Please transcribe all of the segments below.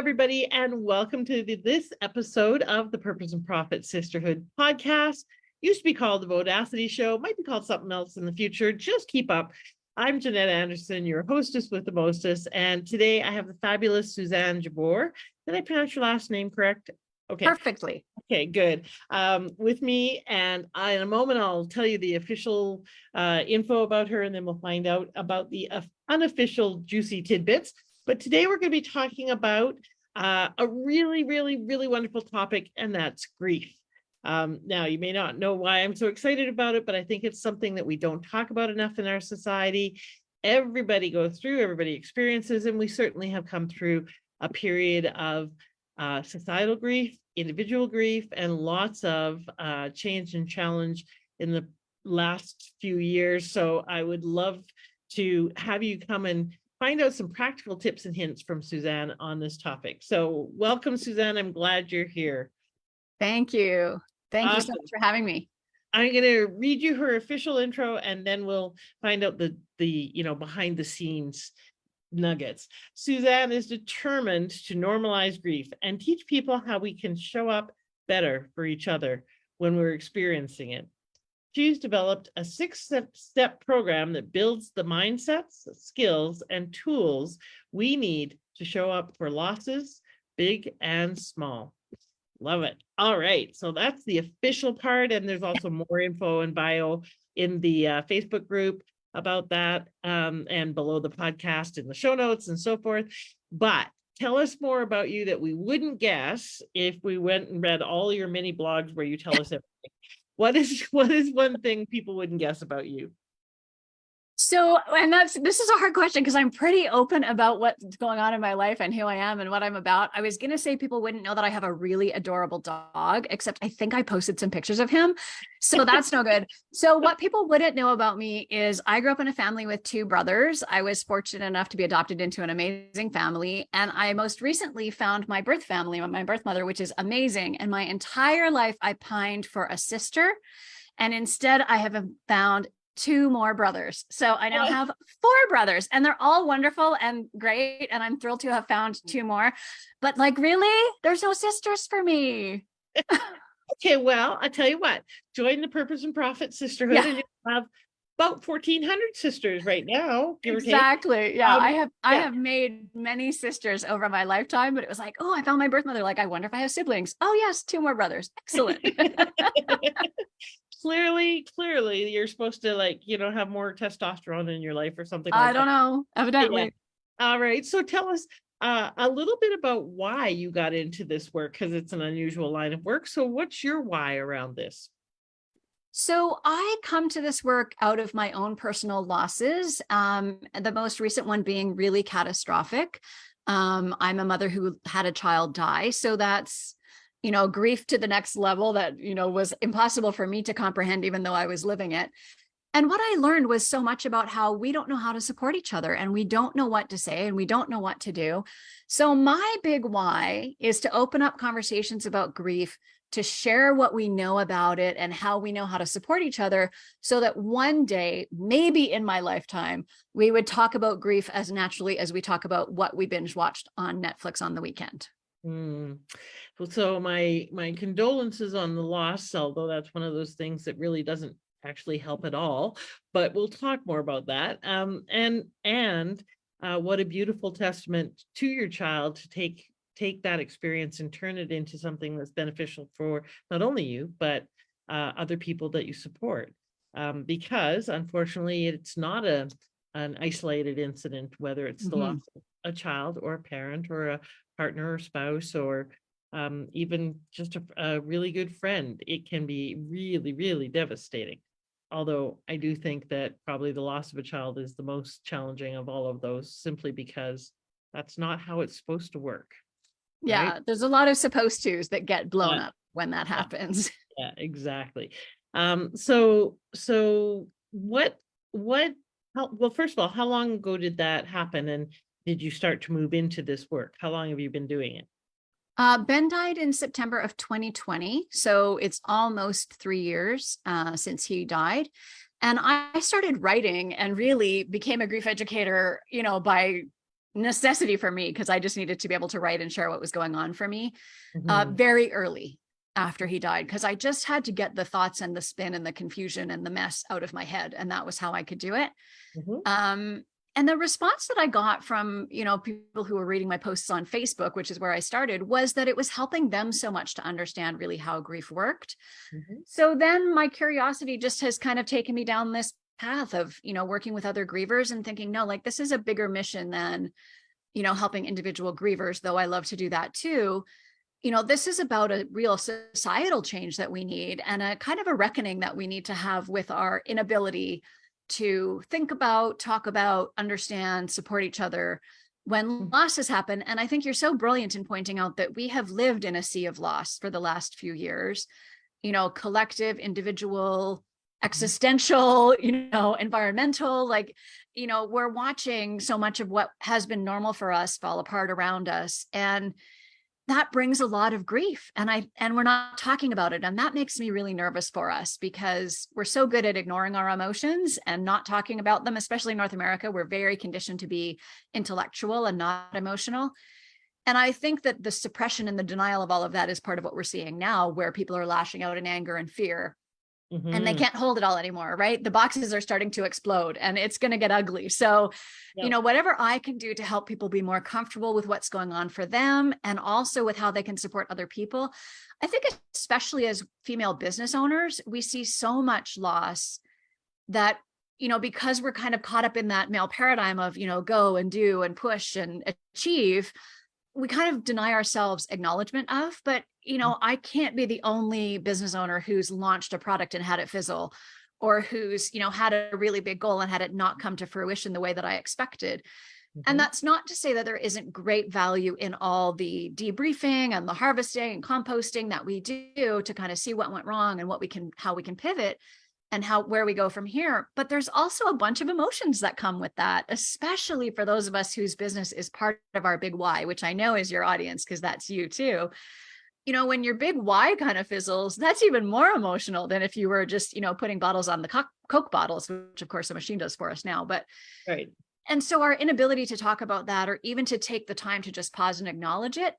everybody, and welcome to this episode of the Purpose and Profit Sisterhood podcast. Used to be called the Vodacity Show, might be called something else in the future. Just keep up. I'm Jeanette Anderson, your hostess with the mostest, and today I have the fabulous Suzanne Jabour. Did I pronounce your last name correct? Okay. Perfectly. Okay, good. With me, and in a moment I'll tell you the official info about her, and then we'll find out about the unofficial juicy tidbits. But today we're going to be talking about a really, really, really wonderful topic, and that's grief. Now, you may not know why I'm so excited about it, but I think it's something that we don't talk about enough in our society. Everybody goes through, everybody experiences, and we certainly have come through a period of societal grief, individual grief, and lots of change and challenge in the last few years. So I would love to have you come and find out some practical tips and hints from Suzanne on this topic. So welcome, Suzanne. I'm glad you're here. Thank you. Thank you so much for having me. I'm going to read you her official intro, and then we'll find out the behind the scenes nuggets. Suzanne is determined to normalize grief and teach people how we can show up better for each other when we're experiencing it. She's developed a 6-step program that builds the mindsets, skills, and tools we need to show up for losses, big and small. Love it. All right. So that's the official part. And there's also more info and bio in the Facebook group about that, and below the podcast in the show notes and so forth. But tell us more about you that we wouldn't guess if we went and read all your mini blogs where you tell us everything. What is one thing people wouldn't guess about you? So, and this is a hard question because I'm pretty open about what's going on in my life and who I am and what I'm about. I was going to say people wouldn't know that I have a really adorable dog, except I think I posted some pictures of him. So that's no good. So what people wouldn't know about me is I grew up in a family with 2 brothers. I was fortunate enough to be adopted into an amazing family. And I most recently found my birth family, my birth mother, which is amazing. And my entire life, I pined for a sister. And instead I have found 2 more brothers. So I now have 4 brothers, and they're all wonderful and great. And I'm thrilled to have found 2 more, but like, really, there's no sisters for me. Okay. Well, I tell you what, join the Purpose and Profit Sisterhood, and you have about 1,400 sisters right now. Exactly. Yeah. I have made many sisters over my lifetime, but it was like, oh, I found my birth mother. Like, I wonder if I have siblings. Oh yes. 2 more brothers. Excellent. Clearly, you're supposed to have more testosterone in your life or something like that. I don't know, evidently. Yeah. All right. So tell us a little bit about why you got into this work, because it's an unusual line of work. So what's your why around this? So I come to this work out of my own personal losses. The most recent one being really catastrophic. I'm a mother who had a child die. So that's, grief to the next level that, was impossible for me to comprehend, even though I was living it. And what I learned was so much about how we don't know how to support each other, and we don't know what to say, and we don't know what to do. So my big why is to open up conversations about grief, to share what we know about it and how we know how to support each other, so that one day, maybe in my lifetime, we would talk about grief as naturally as we talk about what we binge watched on Netflix on the weekend. Well, so my condolences on the loss, although that's one of those things that really doesn't actually help at all, but we'll talk more about that. And what a beautiful testament to your child to take that experience and turn it into something that's beneficial for not only you, but other people that you support. Because unfortunately, it's not an isolated incident, whether it's the loss of a child or a parent or a partner or spouse, or even just a really good friend. It can be really, really devastating. Although I do think that probably the loss of a child is the most challenging of all of those, simply because that's not how it's supposed to work. Yeah, right? There's a lot of supposed to's that get blown up when that happens. Yeah, exactly. So well, first of all, how long ago did that happen? And did you start to move into this work? How long have you been doing it? Ben died in September of 2020. So it's almost 3 years since he died. And I started writing and really became a grief educator, by necessity for me because I just needed to be able to write and share what was going on for me Mhm. very early after he died, because I just had to get the thoughts and the spin and the confusion and the mess out of my head. And that was how I could do it. Mhm. Um, and the response that I got from, people who were reading my posts on Facebook, which is where I started, was that it was helping them so much to understand really how grief worked. Mhm. So then my curiosity just has kind of taken me down this path of, working with other grievers and thinking, no, like this is a bigger mission than, helping individual grievers, though I love to do that too. This is about a real societal change that we need, and a kind of a reckoning that we need to have with our inability to think about, talk about, understand, support each other when Mhm. losses happen. And I think you're so brilliant in pointing out that we have lived in a sea of loss for the last few years, collective, individual, existential, environmental, like, we're watching so much of what has been normal for us fall apart around us. And that brings a lot of grief, and we're not talking about it, and that makes me really nervous for us because we're so good at ignoring our emotions and not talking about them. Especially in North America, we're very conditioned to be intellectual and not emotional. And I think that the suppression and the denial of all of that is part of what we're seeing now, where people are lashing out in anger and fear, and they Mhm. can't hold it all anymore, right? The boxes are starting to explode and it's going to get ugly. So, Yep. whatever I can do to help people be more comfortable with what's going on for them, and also with how they can support other people. I think especially as female business owners, we see so much loss that, because we're kind of caught up in that male paradigm of, go and do and push and achieve, we kind of deny ourselves acknowledgement of. But I can't be the only business owner who's launched a product and had it fizzle, or who's had a really big goal and had it not come to fruition the way that I expected. And Mhm. that's not to say that there isn't great value in all the debriefing and the harvesting and composting that we do to kind of see what went wrong and how we can pivot and where we go from here. But there's also a bunch of emotions that come with that, especially for those of us whose business is part of our big why, which I know is your audience because that's you too. When your big why kind of fizzles, that's even more emotional than if you were just, putting bottles on the Coke bottles, which of course a machine does for us now. But Right. and so our inability to talk about that, or even to take the time to just pause and acknowledge it,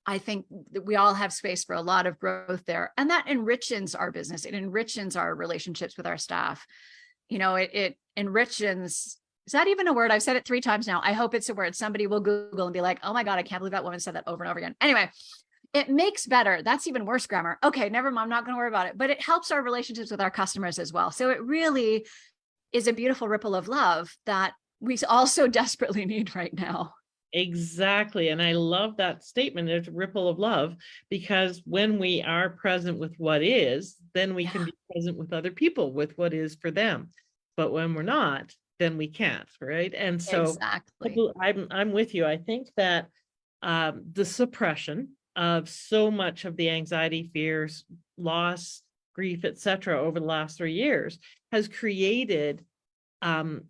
I think that we all have space for a lot of growth there. And that enriches our business. It enriches our relationships with our staff. It enriches. Is that even a word? I've said it 3 times now. I hope it's a word. Somebody will Google and be like, oh my God, I can't believe that woman said that over and over again. Anyway, it makes better. That's even worse grammar. Okay, never mind. I'm not going to worry about it. But it helps our relationships with our customers as well. So it really is a beautiful ripple of love that we all so desperately need right now. Exactly. And I love that statement. There's a ripple of love, because when we are present with what is, then we can Yeah, be present with other people with what is for them. But when we're not, then we can't, right? And so exactly. I'm with you. I think that the suppression of so much of the anxiety, fears, loss, grief, etc., over the last 3 years has created um,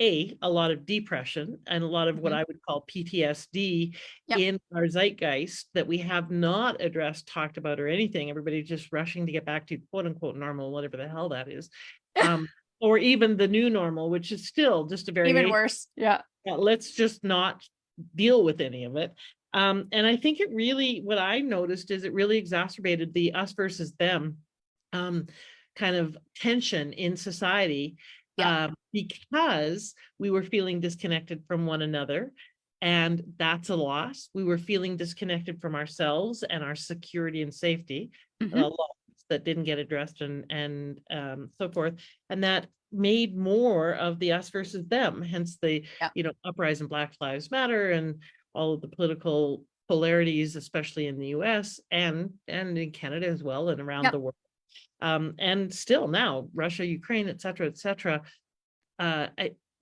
a lot of depression and a lot of what Mhm. I would call PTSD Yep. in our zeitgeist that we have not addressed, talked about, or anything. Everybody's just rushing to get back to quote unquote normal, whatever the hell that is. Um, or even the new normal, which is still just a Even variation. worse. Yeah. Let's just not deal with any of it. And I think it really, what I noticed is it really exacerbated the us versus them um, kind of tension in society, Yeah. because we were feeling disconnected from one another. And that's a loss. We were feeling disconnected from ourselves and our security and safety, a Hmm. loss that didn't get addressed, and so forth. And that made more of the us versus them, hence the Yeah. uprising Black Lives Matter and all of the political polarities, especially in the US and in Canada as well, and around Yep. the world. And still now, Russia, Ukraine, et cetera, et cetera.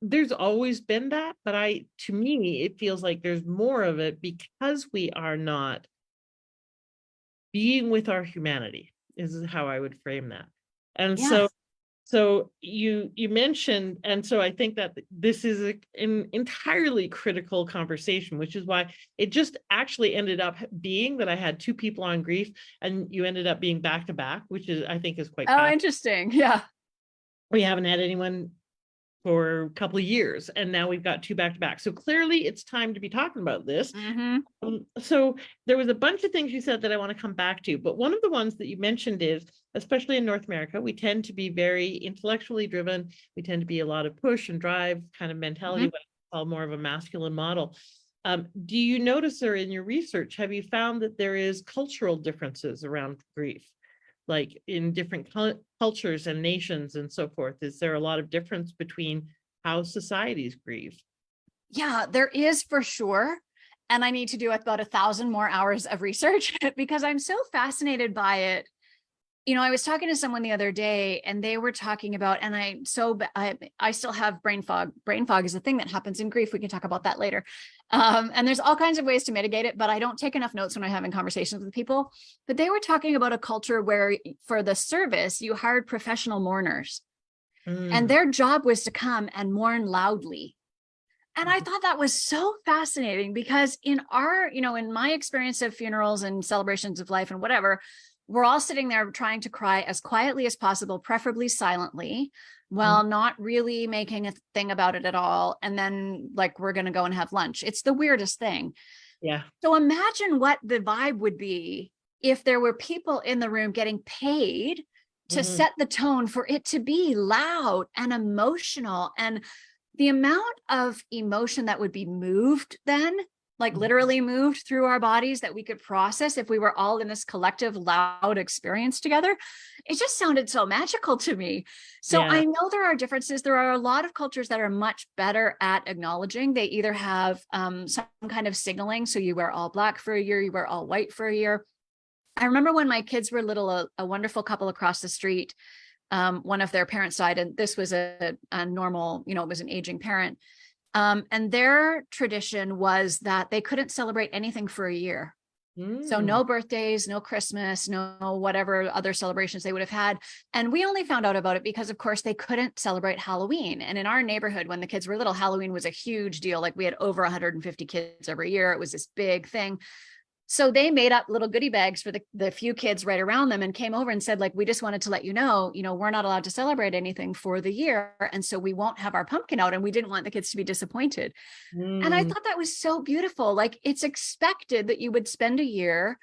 There's always been that, but to me, it feels like there's more of it because we are not being with our humanity, is how I would frame that. And so Yes. you mentioned, and so I think that this is an entirely critical conversation, which is why it just actually ended up being that I had 2 people on grief, and you ended up being back to back, which is I think is quite Oh, fast. interesting. Yeah. We haven't had anyone for a couple of years, and now we've got two back to back. So clearly it's time to be talking about this. So there was a bunch of things you said that I want to come back to, but one of the ones that you mentioned is, especially in North America, we tend to be very intellectually driven. We tend to be a lot of push and drive kind of mentality, what I call more of a masculine model. Do you notice, or in your research, have you found that there is cultural differences around grief? Like in different cultures and nations and so forth? Is there a lot of difference between how societies grieve? Yeah, there is for sure. And I need to do about 1,000 more hours of research because I'm so fascinated by it. You know, I was talking to someone the other day and they were talking about, and I still have brain fog. Brain fog is a thing that happens in grief. We can talk about that later. And there's all kinds of ways to mitigate it, but I don't take enough notes when I'm having conversations with people. But they were talking about a culture where for the service, you hired professional mourners and their job was to come and mourn loudly. And I thought that was so fascinating because in my experience of funerals and celebrations of life and whatever, we're all sitting there trying to cry as quietly as possible, preferably silently, while not really making a thing about it at all. And then like, we're going to go and have lunch. It's the weirdest thing. Yeah. So imagine what the vibe would be if there were people in the room getting paid to set the tone for it to be loud and emotional. And the amount of emotion that would be moved then, like literally moved through our bodies that we could process if we were all in this collective loud experience together, it just sounded so magical to me. So I know there are differences. There are a lot of cultures that are much better at acknowledging. They either have some kind of signaling. So you wear all black for a year, you wear all white for a year. I remember when my kids were little, a wonderful couple across the street, one of their parents died, and this was a normal, it was an aging parent. And their tradition was that they couldn't celebrate anything for a year. So no birthdays, no Christmas, no whatever other celebrations they would have had. And we only found out about it because, of course, they couldn't celebrate Halloween. And in our neighborhood, when the kids were little, Halloween was a huge deal. Like we had over 150 kids every year. It was this big thing. So they made up little goodie bags for the few kids right around them and came over and said, like, we just wanted to let you know, we're not allowed to celebrate anything for the year. And so we won't have our pumpkin out, and we didn't want the kids to be disappointed. And I thought that was so beautiful. Like, it's expected that you would spend a year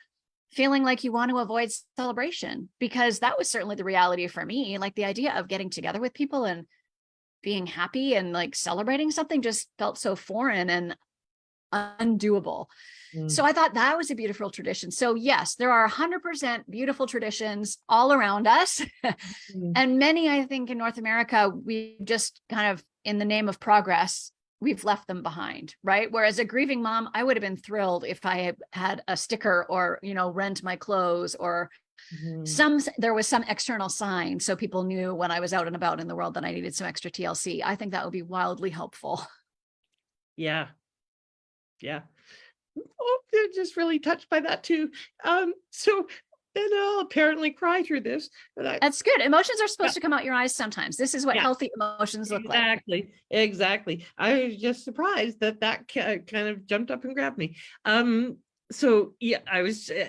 feeling like you want to avoid celebration, because that was certainly the reality for me. Like the idea of getting together with people and being happy and like celebrating something just felt so foreign and undoable. So I thought that was a beautiful tradition. So yes, there are 100% beautiful traditions all around us. And many, I think, in North America, we just kind of, in the name of progress, we've left them behind, right? Whereas a grieving mom, I would have been thrilled if I had a sticker or, rent my clothes, or there was some external sign so people knew when I was out and about in the world that I needed some extra TLC. I think that would be wildly helpful. Yeah. Oh, they're just really touched by that too. So then I'll apparently cry through this. But That's good. Emotions are supposed to come out your eyes sometimes. This is what healthy emotions look like. Exactly. I was just surprised that kind of jumped up and grabbed me. So yeah,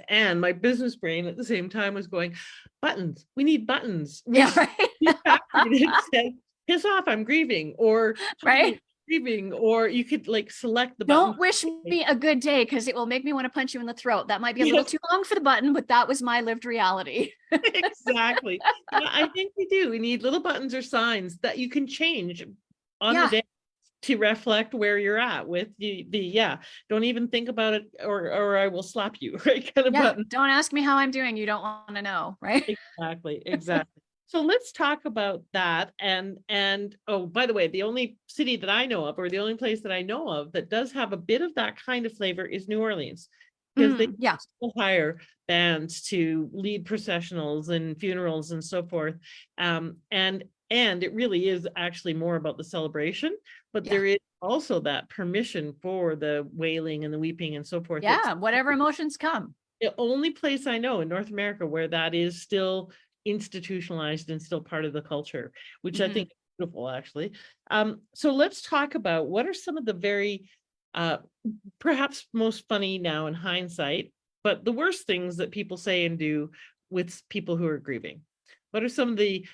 and my business brain at the same time was going, buttons. We need buttons. Right. It said, piss off, I'm grieving, or right. Grieving, or you could like select the button. Don't button. wish me a good day, because it will make me want to punch you in the throat. That might be a little too long for the button, but that was my lived reality. Exactly. I think we do. We need little buttons or signs that you can change on the day to reflect where you're at with don't even think about it, or I will slap you, right? Kind of button. Don't ask me how I'm doing. You don't want to know, right? Exactly. So let's talk about that. And oh, by the way, the only city that I know of, or the only place that I know of that does have a bit of that kind of flavor, is New Orleans, because they still hire bands to lead processionals and funerals and so forth. And it really is actually more about the celebration, but there is also that permission for the wailing and the weeping and so forth. Whatever emotions come. The only place I know in North America where that is still institutionalized and still part of the culture, which I think is beautiful, actually. So let's talk about what are some of the very perhaps most funny now in hindsight, but the worst things that people say and do with people who are grieving. What are some of the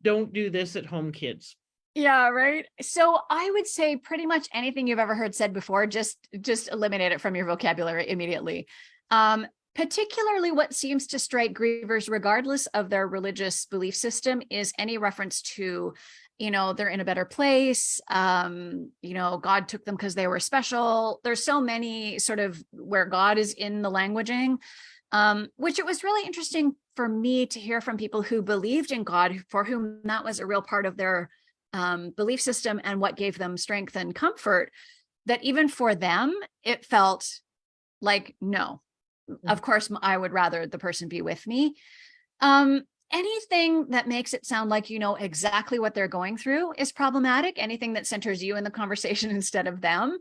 don't do this at home kids? Yeah, right. So I would say pretty much anything you've ever heard said before, just eliminate it from your vocabulary immediately. Um, Particularly what seems to strike grievers, regardless of their religious belief system, is any reference to, they're in a better place. God took them because they were special. There's so many sort of where God is in the languaging, which it was really interesting for me to hear from people who believed in God, for whom that was a real part of their belief system and what gave them strength and comfort, that even for them, it felt like, no, of course, I would rather the person be with me. Anything that makes it sound like you know exactly what they're going through is problematic. Anything that centers you in the conversation instead of them.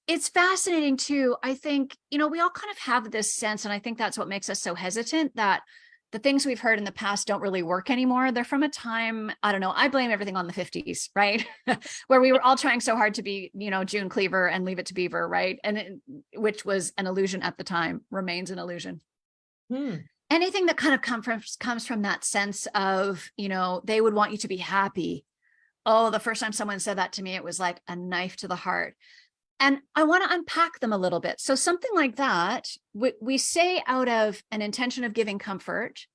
It's fascinating too. I think, we all kind of have this sense, and I think that's what makes us so hesitant, that the things we've heard in the past don't really work anymore. They're from a time, I don't know, I blame everything on the 50s, right? Where we were all trying so hard to be, June Cleaver and Leave It to Beaver, right? Which was an illusion at the time, remains an illusion. Anything that kind of comes from that sense of, they would want you to be happy. Oh, the first time someone said that to me, it was like a knife to the heart. And I want to unpack them a little bit. So something like that, we say out of an intention of giving comfort.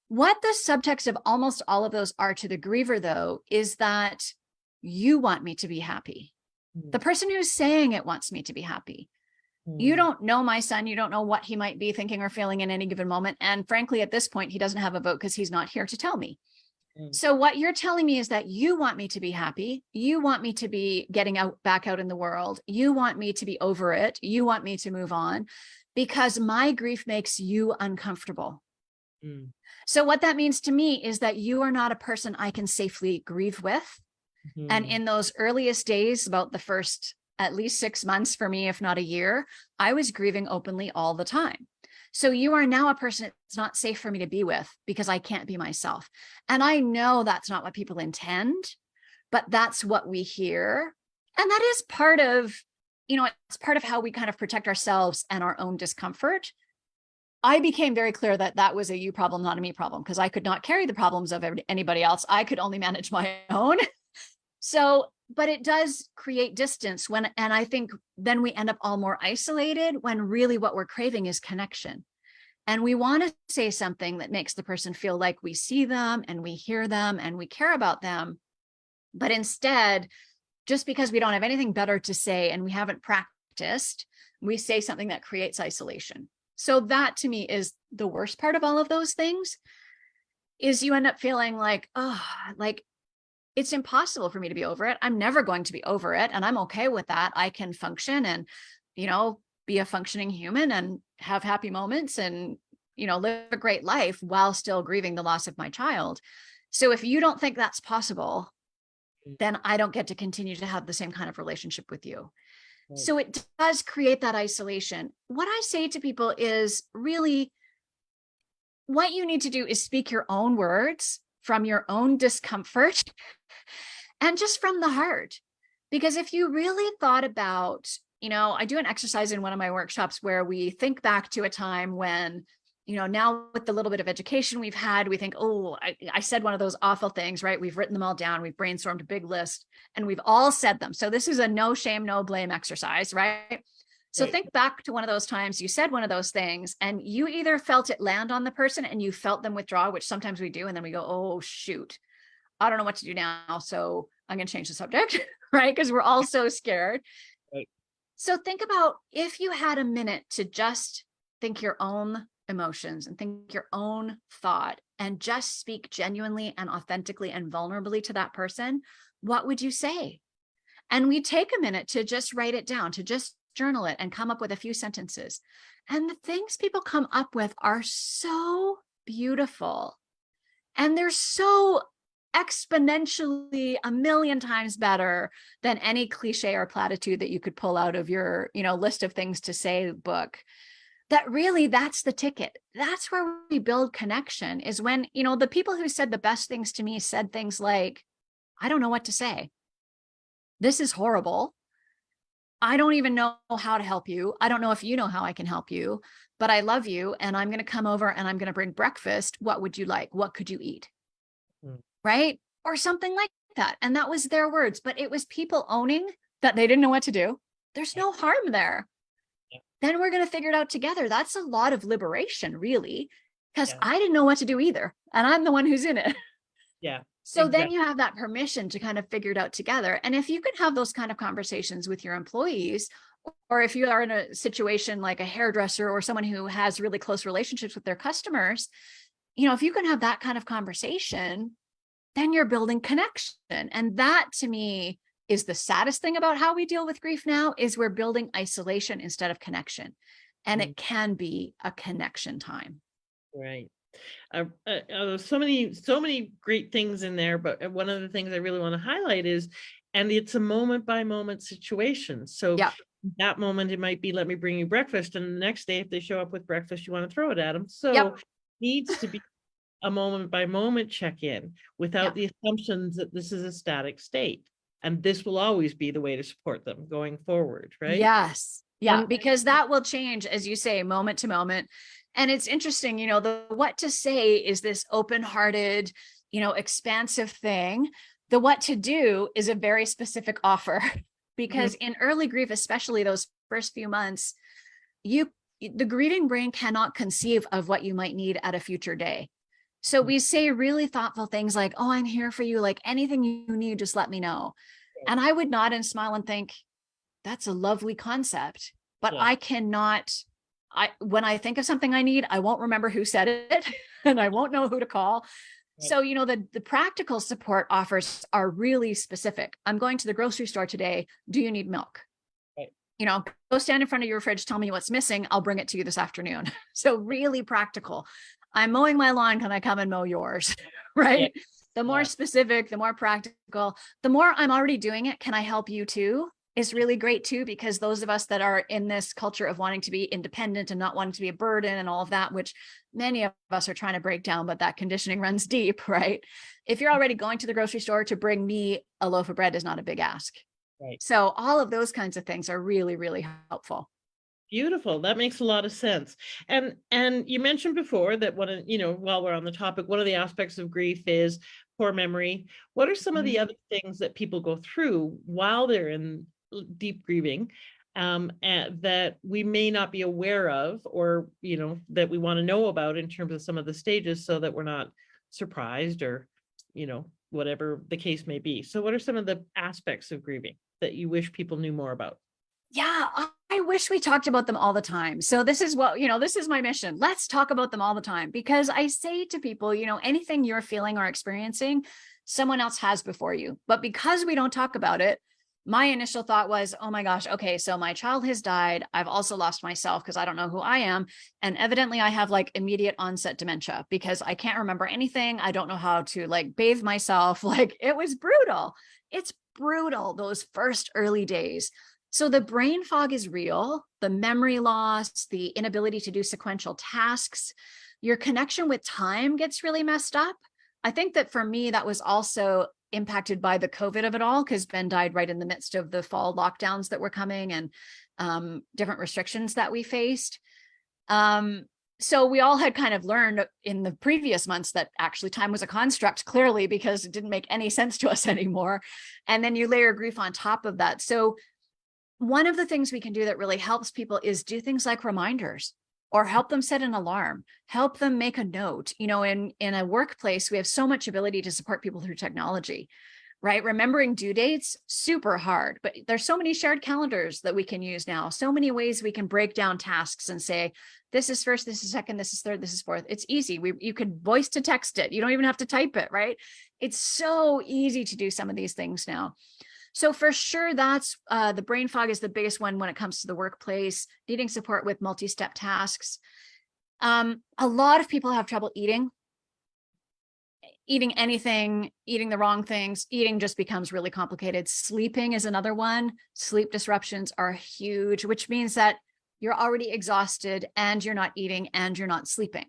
What the subtext of almost all of those are to the griever, though, is that you want me to be happy. The person who's saying it wants me to be happy. You don't know my son. You don't know what he might be thinking or feeling in any given moment. And frankly, at this point, he doesn't have a vote because he's not here to tell me. So what you're telling me is that you want me to be happy. You want me to be getting back out in the world. You want me to be over it. You want me to move on because my grief makes you uncomfortable. So what that means to me is that you are not a person I can safely grieve with. And in those earliest days, about the first at least 6 months for me, if not a year, I was grieving openly all the time. So you are now a person it's not safe for me to be with because I can't be myself. And I know that's not what people intend, but that's what we hear. And that is part of, it's part of how we kind of protect ourselves and our own discomfort. I became very clear that that was a you problem, not a me problem, because I could not carry the problems of anybody else. I could only manage my own. So, but it does create distance and I think then we end up all more isolated when really what we're craving is connection. And we want to say something that makes the person feel like we see them and we hear them and we care about them. But instead, just because we don't have anything better to say and we haven't practiced, we say something that creates isolation. So that to me is the worst part of all of those things, is you end up feeling like, oh, like it's impossible for me to be over it. I'm never going to be over it. And I'm okay with that. I can function and, be a functioning human and have happy moments and, live a great life while still grieving the loss of my child. So if you don't think that's possible, then I don't get to continue to have the same kind of relationship with you. Right. So it does create that isolation. What I say to people is really what you need to do is speak your own words from your own discomfort and just from the heart. Because if you really thought about, I do an exercise in one of my workshops where we think back to a time when, now with the little bit of education we've had, we think, oh, I said one of those awful things, right? We've written them all down. We've brainstormed a big list and we've all said them. So this is a no shame, no blame exercise, right? So right. Think back to one of those times you said one of those things and you either felt it land on the person and you felt them withdraw, which sometimes we do. And then we go, oh, shoot, I don't know what to do now. So I'm going to change the subject, right? Because we're all so scared. Right. So think about if you had a minute to just think your own emotions and think your own thought and just speak genuinely and authentically and vulnerably to that person, what would you say? And we take a minute to just write it down, to just journal it and come up with a few sentences. And the things people come up with are so beautiful. And they're so exponentially a million times better than any cliche or platitude that you could pull out of your, list of things to say book. That really, that's the ticket. That's where we build connection, is when, the people who said the best things to me said things like, I don't know what to say. This is horrible. I don't even know how to help you. I don't know if you know how I can help you, but I love you and I'm going to come over and I'm going to bring breakfast. What would you like? What could you eat? Right? Or something like that. And that was their words, but it was people owning that they didn't know what to do. There's no harm there. Yeah. Then we're going to figure it out together. That's a lot of liberation, really, because Yeah. I didn't know what to do either. And I'm the one who's in it. Yeah. So then Exactly. you have that permission to kind of figure it out together. And if you can have those kind of conversations with your employees, or if you are in a situation like a hairdresser or someone who has really close relationships with their customers, if you can have that kind of conversation, then you're building connection. And that to me is the saddest thing about how we deal with grief now, is we're building isolation instead of connection. And Mm, it can be a connection time. right. So many great things in there, but one of the things I really want to highlight is, and it's a moment by moment situation. So Yeah. that moment, it might be, let me bring you breakfast. And the next day, if they show up with breakfast, you want to throw it at them. So Yep. it needs to be a moment by moment check-in without Yep. the assumptions that this is a static state. And this will always be the way to support them going forward, right? Yes. Yeah. And Because that will change, as you say, moment to moment. And it's interesting, the what to say is this open-hearted, expansive thing. The what to do is a very specific offer because in early grief, especially those first few months, the grieving brain cannot conceive of what you might need at a future day. So we say really thoughtful things like, oh, I'm here for you. Like anything you need, just let me know. And I would nod and smile and think, that's a lovely concept, but yeah, I cannot, when I think of something I need, I won't remember who said it and I won't know who to call. right, So, the practical support offers are really specific. I'm going to the grocery store today. Do you need milk? right, Go stand in front of your fridge, tell me what's missing. I'll bring it to you this afternoon. So really practical. I'm mowing my lawn. Can I come and mow yours? yeah, Right. The more yeah, specific, the more practical, the more I'm already doing it. Can I help you too? Is really great too, because those of us that are in this culture of wanting to be independent and not wanting to be a burden and all of that, which many of us are trying to break down, but that conditioning runs deep, right? If you're already going to the grocery store, to bring me a loaf of bread is not a big ask. right. So all of those kinds of things are really, really helpful. Beautiful. That makes a lot of sense. And you mentioned before that while we're on the topic, one of the aspects of grief is poor memory. What are some of the Mhm. other things that people go through while they're in deep grieving, and that we may not be aware of, or that we want to know about in terms of some of the stages, so that we're not surprised, or whatever the case may be. So what are some of the aspects of grieving that you wish people knew more about? Yeah, I wish we talked about them all the time. So this is this is my mission. Let's talk about them all the time, because I say to people, anything you're feeling or experiencing, someone else has before you. But because we don't talk about it, my initial thought was, oh my gosh, okay, so my child has died. I've also lost myself because I don't know who I am. And evidently I have like immediate onset dementia because I can't remember anything. I don't know how to like bathe myself. Like it was brutal. It's brutal, those first early days. So the brain fog is real, the memory loss, the inability to do sequential tasks, your connection with time gets really messed up. I think that for me, that was also impacted by the COVID of it all, because Ben died right in the midst of the fall lockdowns that were coming and different restrictions that we faced. So we all had kind of learned in the previous months that actually time was a construct, clearly, because it didn't make any sense to us anymore. And then you layer grief on top of that. So one of the things we can do that really helps people is do things like reminders, or help them set an alarm, help them make a note. In a workplace, we have so much ability to support people through technology, right? Remembering due dates, super hard, but there's so many shared calendars that we can use now, so many ways we can break down tasks and say, this is first, this is second, this is third, this is fourth. It's easy. You could voice to text it. You don't even have to type it, right? It's so easy to do some of these things now. So for sure, that's the brain fog is the biggest one when it comes to the workplace, needing support with multi-step tasks. A lot of people have trouble eating anything, eating the wrong things. Eating just becomes really complicated. Sleeping is another one. Sleep disruptions are huge, which means that you're already exhausted and you're not eating and you're not sleeping.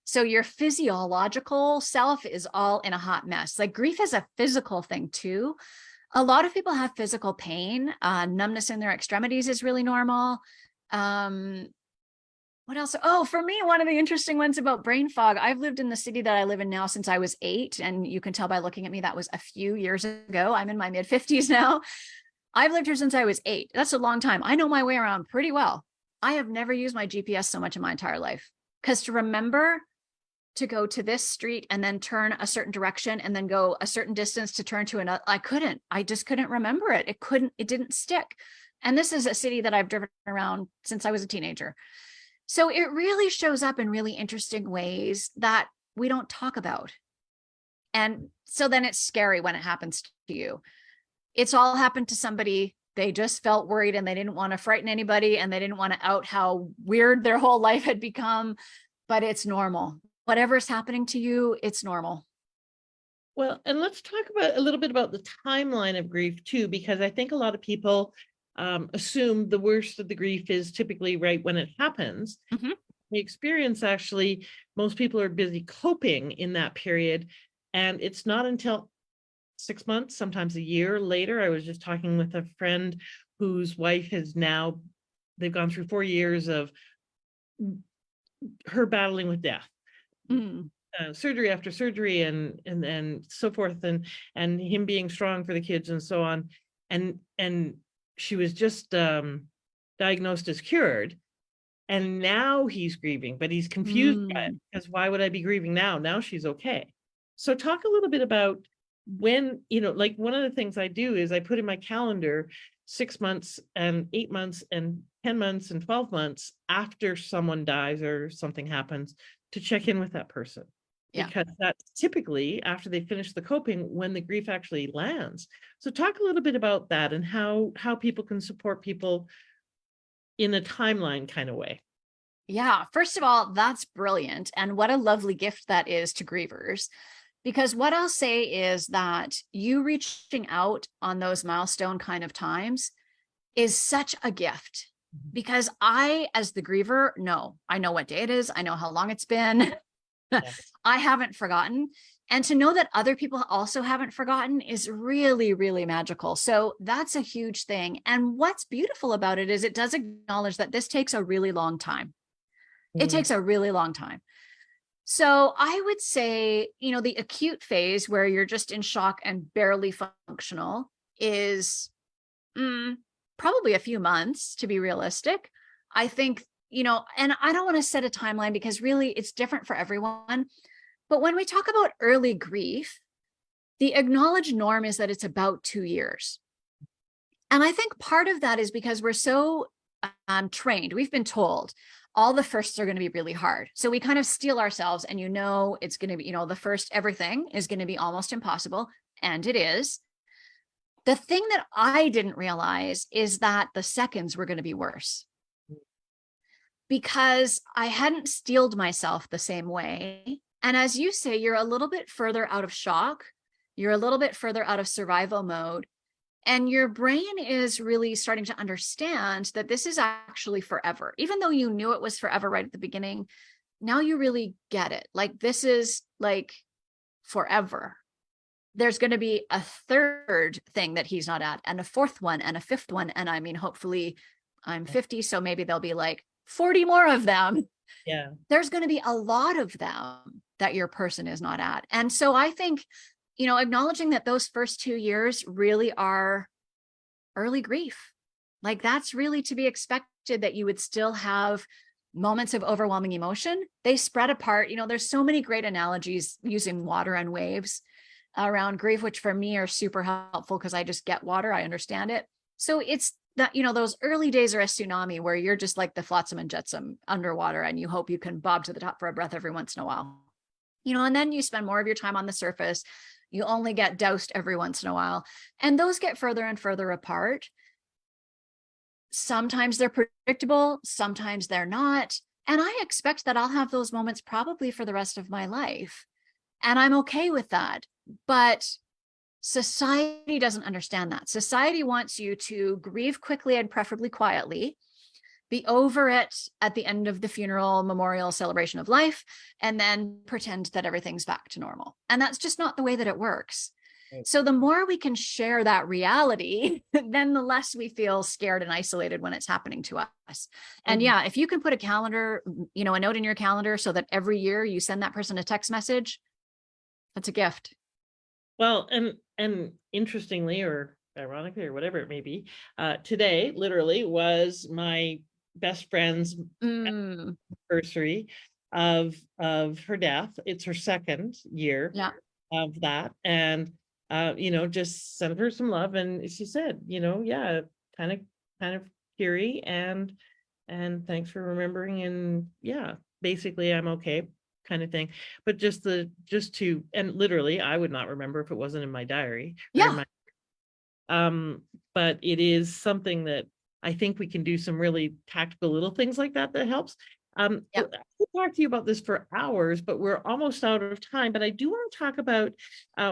So your physiological self is all in a hot mess. Like grief is a physical thing too. A lot of people have physical pain. Numbness in their extremities is really normal. What else? Oh, for me, one of the interesting ones about brain fog, I've lived in the city that I live in now since I was 8. And you can tell by looking at me, that was a few years ago. I'm in my mid 50s now. I've lived here since I was 8. That's a long time. I know my way around pretty well. I have never used my GPS so much in my entire life, because to remember to go to this street and then turn a certain direction and then go a certain distance to turn to another, I just couldn't remember it. It didn't stick. And this is a city that I've driven around since I was a teenager. So it really shows up in really interesting ways that we don't talk about. And so then it's scary when it happens to you. It's all happened to somebody. They just felt worried and they didn't want to frighten anybody and they didn't want to out how weird their whole life had become, but it's normal. Whatever's happening to you, it's normal. Well, and let's talk about a little bit about the timeline of grief too, because I think a lot of people assume the worst of the grief is typically right when it happens. Mhm. The experience, actually, most people are busy coping in that period. And it's not until 6 months, sometimes a year later. I was just talking with a friend whose wife they've gone through 4 years of her battling with death. Mm. Surgery after surgery and so forth, and him being strong for the kids and so on, and she was just diagnosed as cured, and now he's grieving, but he's confused by it, because why would I be grieving now she's okay. So talk a little bit about when, like, one of the things I do is I put in my calendar 6 months and 8 months and 10 months and 12 months after someone dies or something happens, to check in with that person. Yeah. Because that's typically after they finish the coping when the grief actually lands. So talk a little bit about that and how people can support people in a timeline kind of way. Yeah. First of all, that's brilliant. And what a lovely gift that is to grievers. Because what I'll say is that you reaching out on those milestone kind of times is such a gift. Because I, as the griever, I know what day it is. I know how long it's been. Yeah. I haven't forgotten. And to know that other people also haven't forgotten is really, really magical. So that's a huge thing. And what's beautiful about it is it does acknowledge that this takes a really long time. It takes a really long time. So I would say, the acute phase where you're just in shock and barely functional is probably a few months, to be realistic. I think, and I don't want to set a timeline because really it's different for everyone. But when we talk about early grief, the acknowledged norm is that it's about 2 years. And I think part of that is because we're so trained. We've been told all the firsts are going to be really hard. So we kind of steel ourselves and it's going to be, the first everything is going to be almost impossible. And it is. The thing that I didn't realize is that the seconds were going to be worse, because I hadn't steeled myself the same way. And as you say, you're a little bit further out of shock. You're a little bit further out of survival mode. And your brain is really starting to understand that this is actually forever. Even though you knew it was forever right at the beginning, now you really get it. Like, this is like forever. There's going to be a third thing that he's not at, and a fourth one, and a fifth one. And I mean, hopefully I'm 50, so maybe there'll be like 40 more of them. Yeah. There's going to be a lot of them that your person is not at. And so I think, acknowledging that those first 2 years really are early grief. Like, that's really to be expected, that you would still have moments of overwhelming emotion. They spread apart. There's so many great analogies using water and waves around grief, which for me are super helpful because I just get water. I understand it. So it's that, those early days are a tsunami where you're just like the flotsam and jetsam underwater, and you hope you can bob to the top for a breath every once in a while. And then you spend more of your time on the surface. You only get doused every once in a while. And those get further and further apart. Sometimes they're predictable, sometimes they're not. And I expect that I'll have those moments probably for the rest of my life. And I'm okay with that. But society doesn't understand that. Society wants you to grieve quickly and preferably quietly, be over it at the end of the funeral, memorial, celebration of life, and then pretend that everything's back to normal. And that's just not the way that it works. Right. So the more we can share that reality, then the less we feel scared and isolated when it's happening to us. And Mhm. yeah, if you can put a calendar, a note in your calendar so that every year you send that person a text message, that's a gift. Well, and interestingly or ironically or whatever it may be, today literally was my best friend's Mm, anniversary of her death. It's her second year yeah. of that, and just sent her some love, and she said, yeah, kind of kind of teary, and thanks for remembering, and yeah, basically I'm okay, kind of thing. But just to, and literally I would not remember if it wasn't in my diary or in Yeah. my um, but it is something that I think we can do some really tactical little things like that that helps. I Yeah. could talk to you about this for hours, but we're almost out of time. But I do want to talk about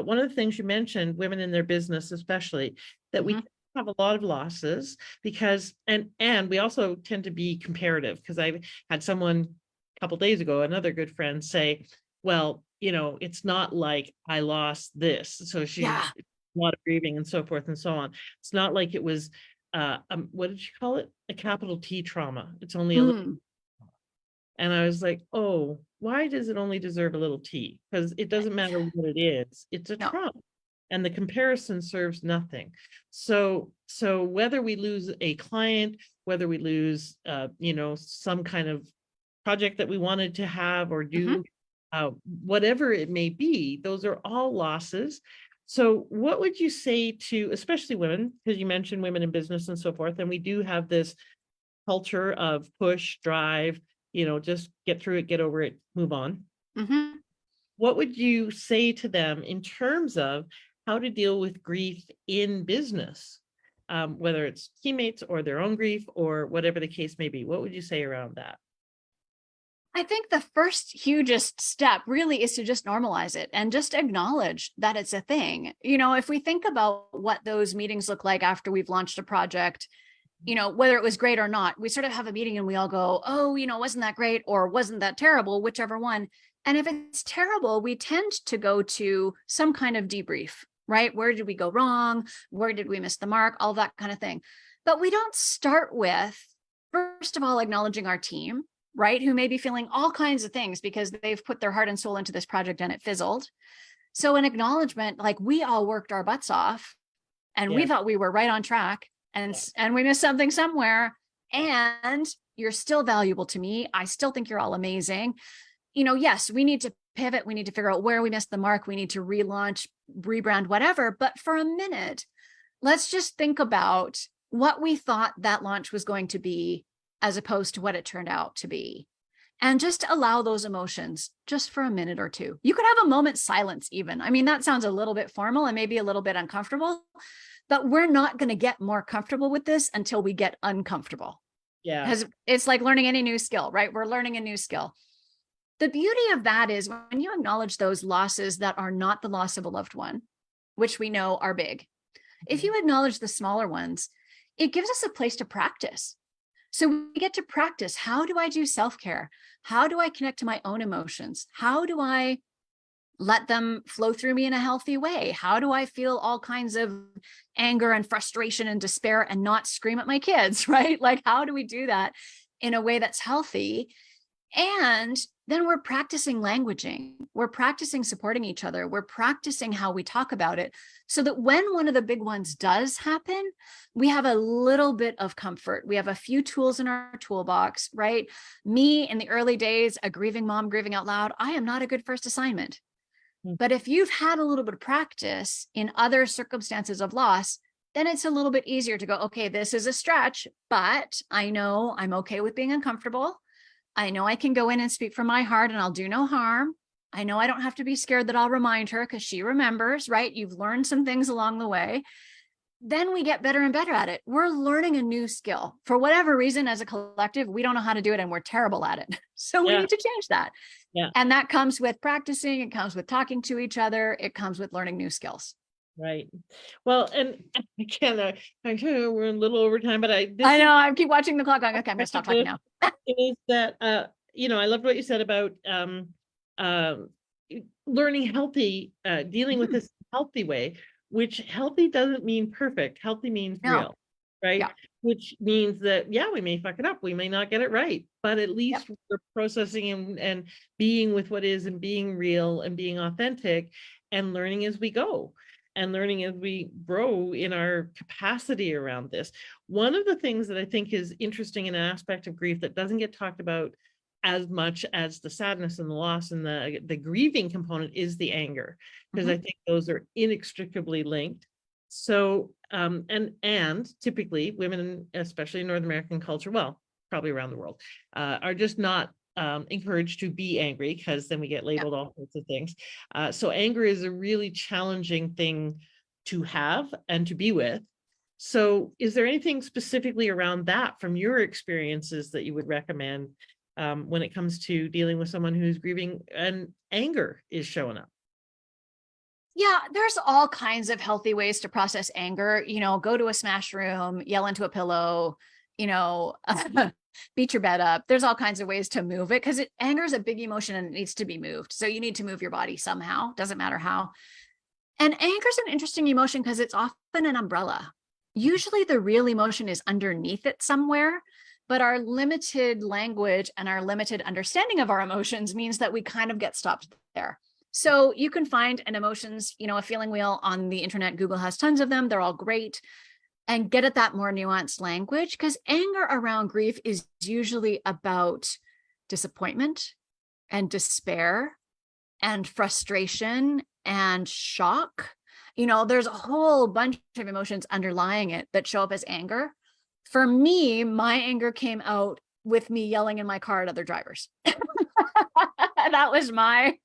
one of the things you mentioned, women in their business, especially that we Mhm. have a lot of losses because and we also tend to be comparative because I had someone a couple days ago, another good friend say, well, it's not like I lost this. So Yeah. she's a lot of grieving and so forth and so on. It's not like it was what did you call it? A capital T trauma. It's only a little. Mm. And I was like, oh, why does it only deserve a little T? Because it doesn't matter what it is, it's a No. trauma. And the comparison serves nothing. So whether we lose a client, whether we lose some kind of project that we wanted to have or Mhm. do, whatever it may be, those are all losses. So what would you say to, especially women, because you mentioned women in business and so forth, and we do have this culture of push, drive, just get through it, get over it, move on. Mhm. What would you say to them in terms of how to deal with grief in business? Whether it's teammates or their own grief or whatever the case may be, what would you say around that? I think the first hugest step really is to just normalize it and just acknowledge that it's a thing. If we think about what those meetings look like after we've launched a project, whether it was great or not, we sort of have a meeting and we all go, oh, wasn't that great or wasn't that terrible, whichever one. And if it's terrible, we tend to go to some kind of debrief, right? Where did we go wrong? Where did we miss the mark? All that kind of thing. But we don't start with, first of all, acknowledging our team, right? Who may be feeling all kinds of things because they've put their heart and soul into this project and it fizzled. So an acknowledgement, like we all worked our butts off and we Yeah. thought we were right on track and Yeah. and we missed something somewhere, and you're still valuable to me. I still think you're all amazing. Yes, we need to pivot, we need to figure out where we missed the mark, we need to relaunch, rebrand, whatever, but for a minute, let's just think about what we thought that launch was going to be as opposed to what it turned out to be, and just allow those emotions just for a minute or two. You could have a moment's silence even. I mean, that sounds a little bit formal and maybe a little bit uncomfortable, but we're not going to get more comfortable with this until we get uncomfortable. Yeah. Because it's like learning any new skill, right? We're learning a new skill. The beauty of that is when you acknowledge those losses that are not the loss of a loved one, which we know are big, if Mhm. you acknowledge the smaller ones, it gives us a place to practice. So we get to practice. How do I do self-care? How do I connect to my own emotions? How do I let them flow through me in a healthy way? How do I feel all kinds of anger and frustration and despair and not scream at my kids, right? Like, how do we do that in a way that's healthy? And then we're practicing languaging. We're practicing supporting each other. We're practicing how we talk about it so that when one of the big ones does happen, we have a little bit of comfort. We have a few tools in our toolbox, right? Me in the early days, a grieving mom, grieving out loud, I am not a good first assignment. Mm. But if you've had a little bit of practice in other circumstances of loss, then it's a little bit easier to go, okay, this is a stretch, but I know I'm okay with being uncomfortable. I know I can go in and speak from my heart and I'll do no harm. I know I don't have to be scared that I'll remind her because she remembers, right? You've learned some things along the way. Then we get better and better at it. We're learning a new skill. For whatever reason, as a collective, we don't know how to do it and we're terrible at it. So we Yeah. need to change that. Yeah. And that comes with practicing, it comes with talking to each other, it comes with learning new skills. Right. Well, and again, we're a little over time, but this I is know, I keep watching the clock going, okay, I'm going to stop talking now. is that I loved what you said about um learning healthy, dealing with Mhm. this healthy way, which healthy doesn't mean perfect. Healthy means No. real, right? Yeah. Which means that, yeah, we may fuck it up. We may not get it right, but at Yep. least we're processing and being with what is and being real and being authentic and learning as we go and learning as we grow in our capacity around this. One of the things that I think is interesting in an aspect of grief that doesn't get talked about as much as the sadness and the loss and the grieving component is the anger, because I think those are inextricably linked. So, and typically women, especially in North American culture, well, probably around the world, are just not encouraged to be angry, because then we get labeled all sorts of things. So anger is a really challenging thing to have and to be with. So is there anything specifically around that from your experiences that you would recommend when it comes to dealing with someone who's grieving and anger is showing up? Yeah, there's all kinds of healthy ways to process anger. Go to a smash room, yell into a pillow, you know, beat your bed up. There's all kinds of ways to move it, because anger is a big emotion and it needs to be moved. So you need to move your body somehow, doesn't matter how. And anger is an interesting emotion because it's often an umbrella. Usually the real emotion is underneath it somewhere, but our limited language and our limited understanding of our emotions means that we kind of get stopped there. So you can find an emotions, a feeling wheel on the internet. Google has tons of them. They're all great. And get at that more nuanced language, because anger around grief is usually about disappointment and despair and frustration and shock. There's a whole bunch of emotions underlying it that show up as anger. For me, my anger came out with me yelling in my car at other drivers. That was my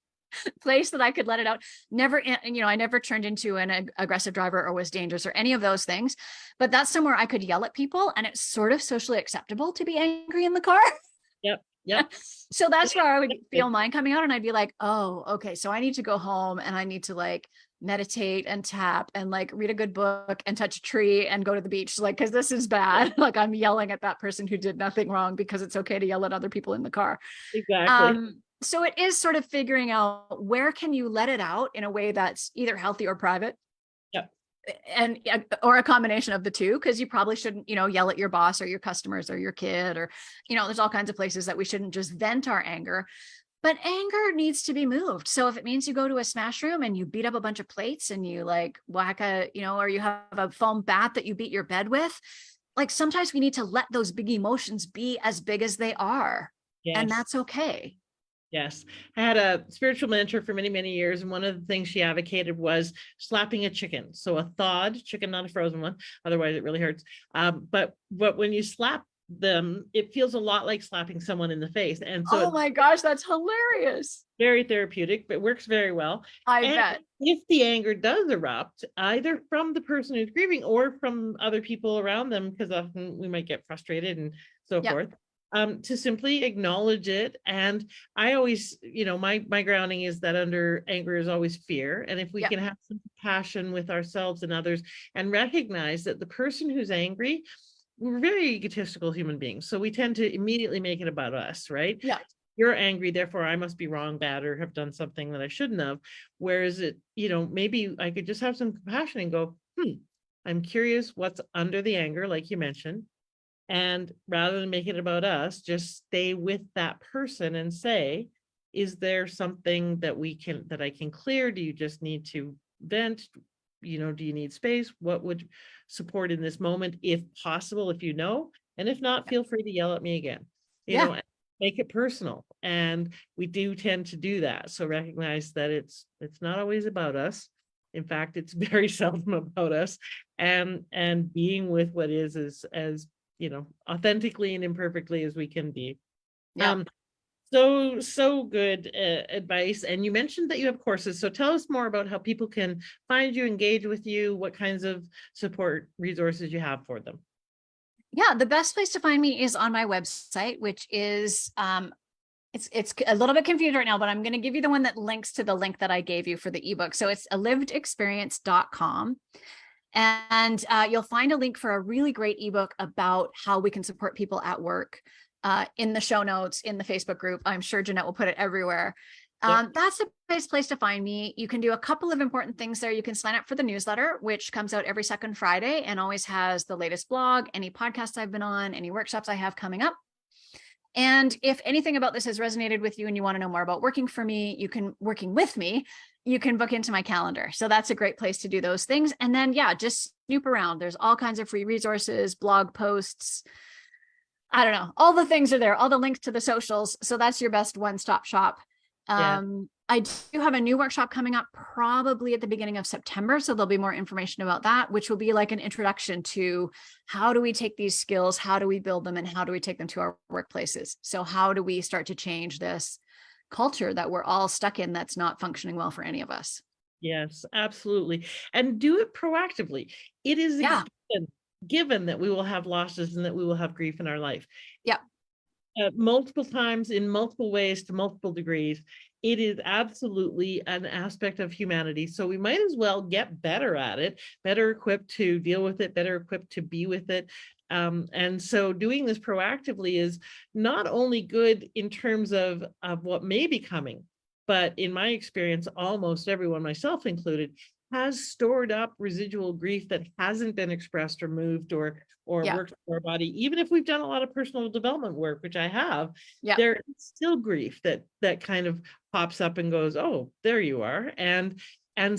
place that I could let it out. Never, I never turned into an aggressive driver or was dangerous or any of those things, but that's somewhere I could yell at people, and it's sort of socially acceptable to be angry in the car. Yep. So that's where I would feel mine coming out, and I'd be like, oh, okay, so I need to go home and I need to meditate and tap and read a good book and touch a tree and go to the beach, because this is bad. I'm yelling at that person who did nothing wrong, because it's okay to yell at other people in the car. Exactly. So it is sort of figuring out where can you let it out in a way that's either healthy or private. Yep. And or a combination of the two, because you probably shouldn't, yell at your boss or your customers or your kid, or, there's all kinds of places that we shouldn't just vent our anger. But anger needs to be moved. So if it means you go to a smash room and you beat up a bunch of plates and you whack or you have a foam bat that you beat your bed with, sometimes we need to let those big emotions be as big as they are. Yes. And that's okay. Yes. I had a spiritual mentor for many, many years. And one of the things she advocated was slapping a chicken. So a thawed chicken, not a frozen one. Otherwise it really hurts. But when you slap them, it feels a lot like slapping someone in the face. And so oh my gosh, that's hilarious. Very therapeutic, but works very well. I bet. If the anger does erupt, either from the person who's grieving or from other people around them, because often we might get frustrated and so forth, to simply acknowledge it. And I always, my grounding is that under anger is always fear. And if we can have some compassion with ourselves and others and recognize that the person who's angry, we're very egotistical human beings. So we tend to immediately make it about us, right? Yeah. You're angry, therefore I must be wrong, bad, or have done something that I shouldn't have. Whereas maybe I could just have some compassion and go, I'm curious what's under the anger, like you mentioned. And rather than make it about us, just stay with that person and say, is there something that I can clear? Do you just need to vent? Do you need space? What would support in this moment, if possible, if and if not, feel free to yell at me again, make it personal. And we do tend to do that. So recognize that it's not always about us. In fact, it's very seldom about us, and being with what is as authentically and imperfectly as we can be. So good advice. And you mentioned that you have courses. So tell us more about how people can find you, engage with you, what kinds of support resources you have for them. Yeah, the best place to find me is on my website, which is it's a little bit confused right now, but I'm going to give you the one that links to the link that I gave you for the ebook. So it's alivedexperience.com. And you'll find a link for a really great ebook about how we can support people at work in the show notes, in the Facebook group. I'm sure Jeanette will put it everywhere. That's the best place to find me. You can do a couple of important things there. You can sign up for the newsletter, which comes out every second Friday and always has the latest blog, any podcasts I've been on, any workshops I have coming up. And if anything about this has resonated with you and you want to know more about working with me, you can book into my calendar. So that's a great place to do those things. And then, yeah, just snoop around. There's all kinds of free resources, blog posts. I don't know. All the things are there, all the links to the socials. So that's your best one-stop shop. Yeah. I do have a new workshop coming up probably at the beginning of September. So there'll be more information about that, which will be like an introduction to how do we take these skills, how do we build them, and how do we take them to our workplaces? So how do we start to change this culture that we're all stuck in that's not functioning well for any of us? Yes, absolutely. And do it proactively. It is Yeah. given that we will have losses and that we will have grief in our life. Yeah. Multiple times in multiple ways to multiple degrees. It is absolutely an aspect of humanity. So we might as well get better at it, better equipped to deal with it, better equipped to be with it. And so doing this proactively is not only good in terms of what may be coming, but in my experience, almost everyone, myself included, has stored up residual grief that hasn't been expressed or moved or Yeah. worked through our body. Even if we've done a lot of personal development work, which I have, Yeah. there is still grief that kind of pops up and goes, oh, there you are. And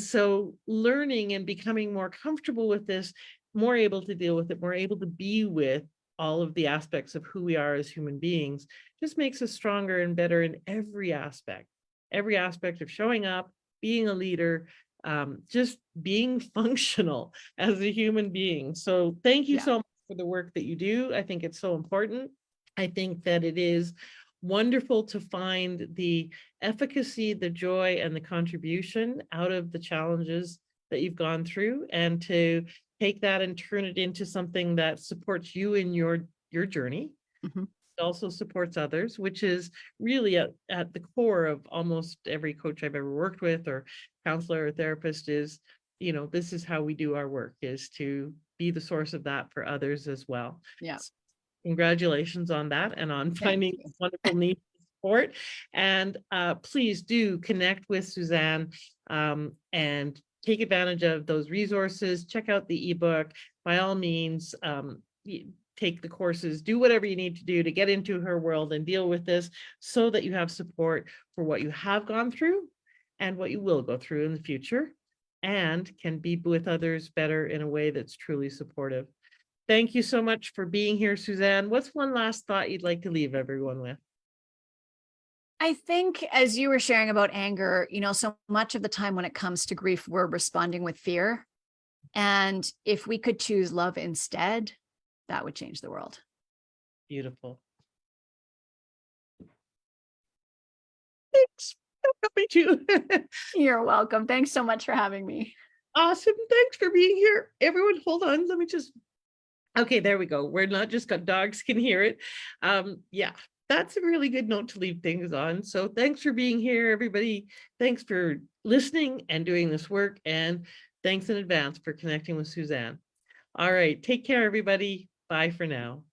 so learning and becoming more comfortable with this, more able to deal with it, more able to be with all of the aspects of who we are as human beings, just makes us stronger and better in every aspect of showing up, being a leader, just being functional as a human being. So thank you Yeah. so much for the work that you do. I think it's so important. I think that it is wonderful to find the efficacy, the joy, and the contribution out of the challenges that you've gone through, and to take that and turn it into something that supports you in your journey. Mhm. It also supports others, which is really at the core of almost every coach I've ever worked with, or counselor or therapist, is, this is how we do our work, is to be the source of that for others as well. Yeah. So congratulations on that and on Thank finding you. wonderful need support. And please do connect with Suzanne and take advantage of those resources. Check out the ebook. By all means, take the courses, do whatever you need to do to get into her world and deal with this, so that you have support for what you have gone through and what you will go through in the future, and can be with others better in a way that's truly supportive. Thank you so much for being here, Suzanne. What's one last thought you'd like to leave everyone with? I think as you were sharing about anger, so much of the time when it comes to grief, we're responding with fear. And if we could choose love instead, that would change the world. Beautiful. Thanks. Me too. You're welcome. Thanks so much for having me. Awesome. Thanks for being here. Everyone, hold on. Let me just. Okay, there we go. We're not just got dogs can hear it. Yeah, that's a really good note to leave things on. So thanks for being here, everybody. Thanks for listening and doing this work. And thanks in advance for connecting with Suzanne. All right. Take care, everybody. Bye for now.